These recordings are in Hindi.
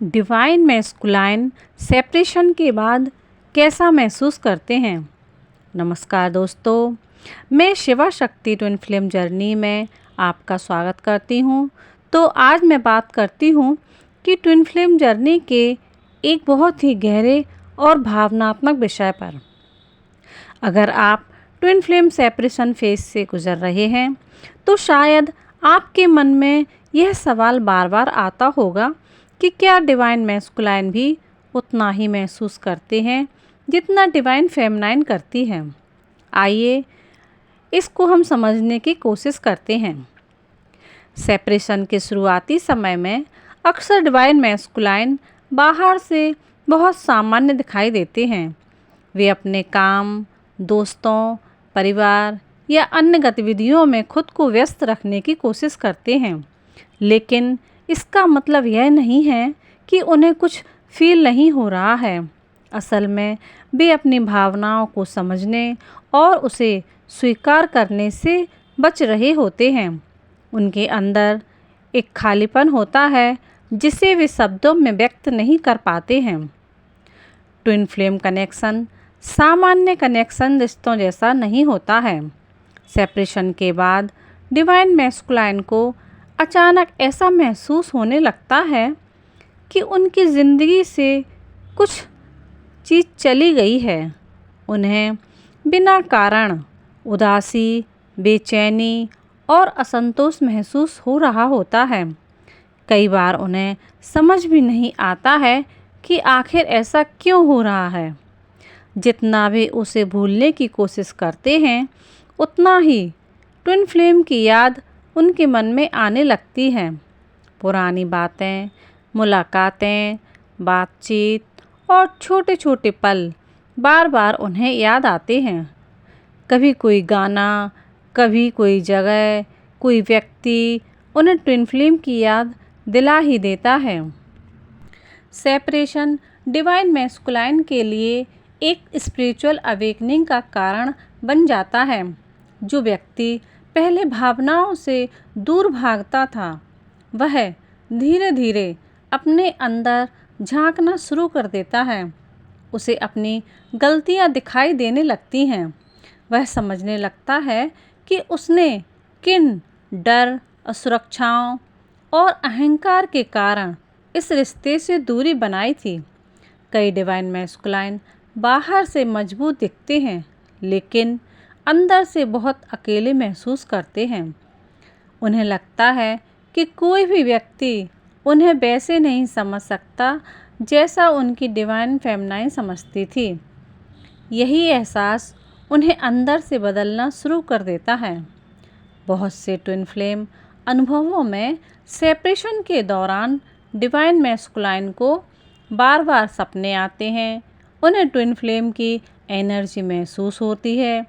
डिवाइन मैस्कुलाइन सेपरेशन के बाद कैसा महसूस करते हैं। नमस्कार दोस्तों, मैं शिवा शक्ति ट्विन फ्लेम जर्नी में आपका स्वागत करती हूँ। तो आज मैं बात करती हूँ कि ट्विन फ्लेम जर्नी के एक बहुत ही गहरे और भावनात्मक विषय पर। अगर आप ट्विन फ्लेम सेपरेशन फेज से गुजर रहे हैं तो शायद आपके मन में यह सवाल बार बार आता होगा कि क्या डिवाइन मैस्कुलाइन भी उतना ही महसूस करते हैं जितना डिवाइन फेमिनाइन करती है। आइए इसको हम समझने की कोशिश करते हैं। सेपरेशन के शुरुआती समय में अक्सर डिवाइन मैस्कुलाइन बाहर से बहुत सामान्य दिखाई देते हैं। वे अपने काम, दोस्तों, परिवार या अन्य गतिविधियों में खुद को व्यस्त रखने की कोशिश करते हैं, लेकिन इसका मतलब यह नहीं है कि उन्हें कुछ फील नहीं हो रहा है। असल में वे अपनी भावनाओं को समझने और उसे स्वीकार करने से बच रहे होते हैं। उनके अंदर एक खालीपन होता है जिसे वे शब्दों में व्यक्त नहीं कर पाते हैं। ट्विन फ्लेम कनेक्शन सामान्य कनेक्शन रिश्तों जैसा नहीं होता है। सेपरेशन के बाद डिवाइन मैस्कुलाइन को अचानक ऐसा महसूस होने लगता है कि उनकी ज़िंदगी से कुछ चीज़ चली गई है। उन्हें बिना कारण उदासी, बेचैनी और असंतोष महसूस हो रहा होता है। कई बार उन्हें समझ भी नहीं आता है कि आखिर ऐसा क्यों हो रहा है। जितना वे उसे भूलने की कोशिश करते हैं, उतना ही ट्विन फ्लेम की याद उनके मन में आने लगती है। पुरानी बातें, मुलाकातें, बातचीत और छोटे छोटे पल बार बार उन्हें याद आते हैं। कभी कोई गाना, कभी कोई जगह, कोई व्यक्ति उन्हें ट्विन फ्लेम की याद दिला ही देता है। सेपरेशन डिवाइन मैस्कुलाइन के लिए एक स्पिरिचुअल अवेकनिंग का कारण बन जाता है। जो व्यक्ति पहले भावनाओं से दूर भागता था, वह धीरे धीरे अपने अंदर झांकना शुरू कर देता है। उसे अपनी गलतियां दिखाई देने लगती हैं। वह समझने लगता है कि उसने किन डर, असुरक्षाओं और अहंकार के कारण इस रिश्ते से दूरी बनाई थी। कई डिवाइन मैस्कुलाइन बाहर से मजबूत दिखते हैं, लेकिन अंदर से बहुत अकेले महसूस करते हैं। उन्हें लगता है कि कोई भी व्यक्ति उन्हें वैसे नहीं समझ सकता जैसा उनकी डिवाइन फेमिनाइन समझती थी। यही एहसास उन्हें अंदर से बदलना शुरू कर देता है। बहुत से ट्विन फ्लेम अनुभवों में सेपरेशन के दौरान डिवाइन मैस्कुलाइन को बार बार सपने आते हैं। उन्हें ट्विन फ्लेम की एनर्जी महसूस होती है।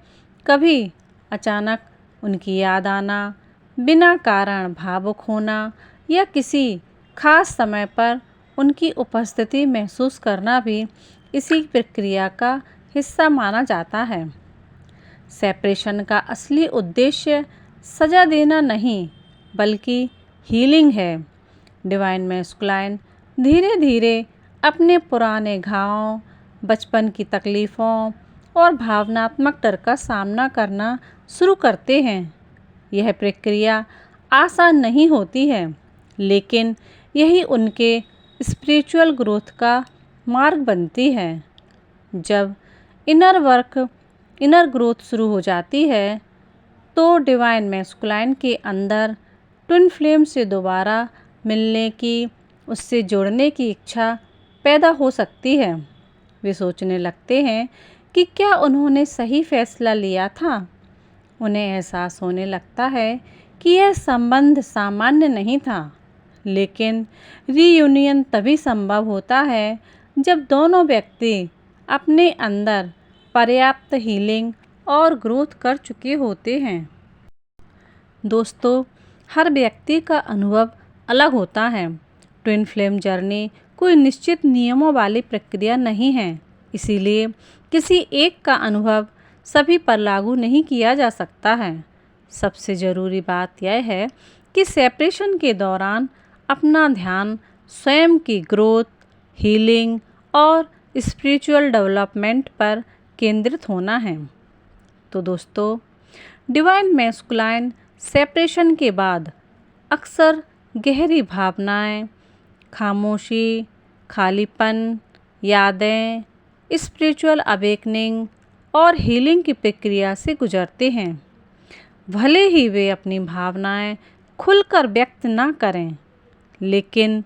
कभी अचानक उनकी याद आना, बिना कारण भावुक होना या किसी खास समय पर उनकी उपस्थिति महसूस करना भी इसी प्रक्रिया का हिस्सा माना जाता है। सेपरेशन का असली उद्देश्य सजा देना नहीं, बल्कि हीलिंग है। डिवाइन मैस्कुलाइन धीरे धीरे अपने पुराने घावों, बचपन की तकलीफ़ों और भावनात्मक डर का सामना करना शुरू करते हैं। यह प्रक्रिया आसान नहीं होती है, लेकिन यही उनके स्पिरिचुअल ग्रोथ का मार्ग बनती है। जब इनर ग्रोथ शुरू हो जाती है, तो डिवाइन मैस्कुलाइन के अंदर ट्विन फ्लेम से दोबारा मिलने की, उससे जुड़ने की इच्छा पैदा हो सकती है। वे सोचने लगते हैं कि क्या उन्होंने सही फैसला लिया था। उन्हें एहसास होने लगता है कि यह संबंध सामान्य नहीं था, लेकिन रीयूनियन तभी संभव होता है जब दोनों व्यक्ति अपने अंदर पर्याप्त हीलिंग और ग्रोथ कर चुके होते हैं। दोस्तों, हर व्यक्ति का अनुभव अलग होता है। ट्विन फ्लेम जर्नी कोई निश्चित नियमों वाली प्रक्रिया नहीं है, इसीलिए किसी एक का अनुभव सभी पर लागू नहीं किया जा सकता है। सबसे ज़रूरी बात यह है कि सेपरेशन के दौरान अपना ध्यान स्वयं की ग्रोथ, हीलिंग और स्पिरिचुअल डेवलपमेंट पर केंद्रित होना है। तो दोस्तों, डिवाइन मैस्कुलाइन सेपरेशन के बाद अक्सर गहरी भावनाएं, खामोशी, खालीपन, यादें, स्पिरिचुअल अवेकनिंग और हीलिंग की प्रक्रिया से गुजरते हैं। भले ही वे अपनी भावनाएं खुलकर व्यक्त ना करें, लेकिन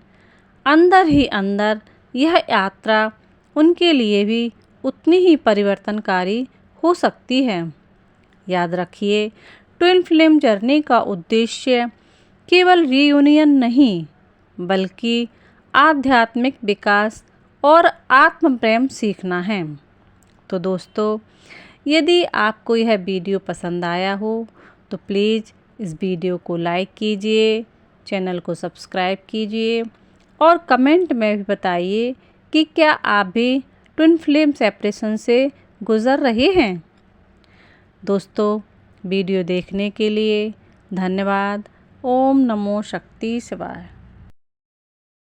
अंदर ही अंदर यह यात्रा उनके लिए भी उतनी ही परिवर्तनकारी हो सकती है। याद रखिए, ट्विन फ्लेम जर्नी का उद्देश्य केवल रीयूनियन नहीं, बल्कि आध्यात्मिक विकास और आत्म प्रेम सीखना है। तो दोस्तों, यदि आपको यह वीडियो पसंद आया हो तो प्लीज़ इस वीडियो को लाइक कीजिए, चैनल को सब्सक्राइब कीजिए और कमेंट में भी बताइए कि क्या आप भी ट्विन फ्लेम सेपरेशन से गुज़र रहे हैं। दोस्तों, वीडियो देखने के लिए धन्यवाद। ओम नमो शक्ति शिवाय।